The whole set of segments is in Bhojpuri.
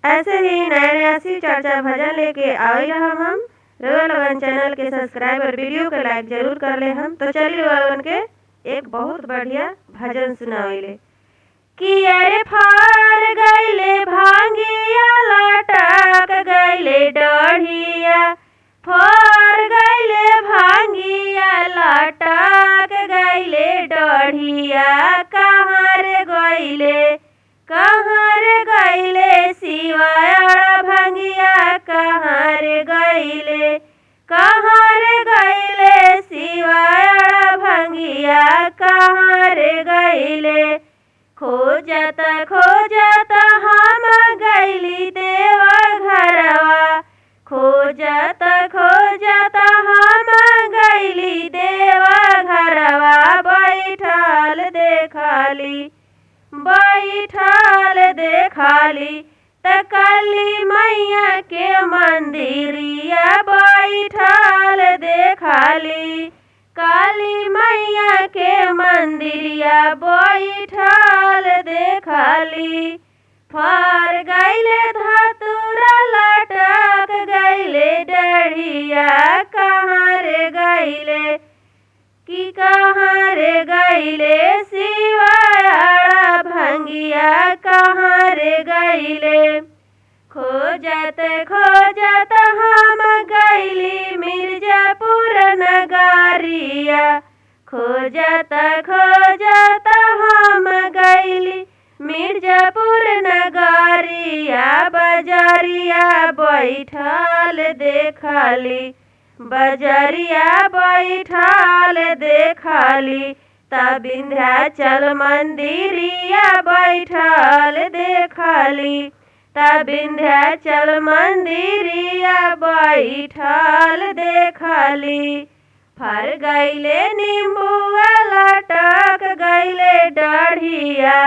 ऐसे ही नया नया शिव चर्चा भजन लेके आवे हम रउआ लोगन चैनल के सब्सक्राइब और वीडियो के लाइक जरूर कर ले हम। तो चलिए रउआ लोगन के एक बहुत बढ़िया भजन सुनावेले कि अरे फार गईले भांगिया लटक गईले डढ़िया, फार गईले भांगिया लटक गईले डढ़िया, कहाँ रे गईले शिवाया भांगिया, कहाँ रे गईले शिवाया भांगिया, कहाँ रे गईले। खोजता हम गईली देवा घरवा, खोजता हम गईली देवा घरवा, बैठल देखाली त काली मैया के मंदिरिया, बैठल देखाली काली मैया के मंदिरिया, बैठल देखाली। फार गईले धतुरा लटक गईले डढ़िया, कहाँ रे गईले कि कहाँ रे गईले शिवाया भंगिया, कहाँ रे गईले। खोजत हम गईली मिर्जापुर नगरिया, खोजत हम गईली मिर्जापुर नगरिया, बजरिया बैठल देखाली, बजरिया बैठल देखाली त विंध्याचल मंदिरिया, बैठल देखाली त विंध्याचल मंदिरिया, बैठल देखाली। फर गईले नींबुआ लटक गईले डढ़िया,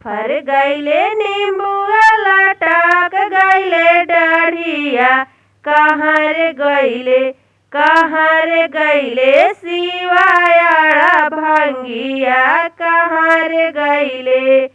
फर गईले नींबुआ लटक गईले डढ़िया, कहाँ रे गईले शिवाया भांगिया, कहाँ रे गईले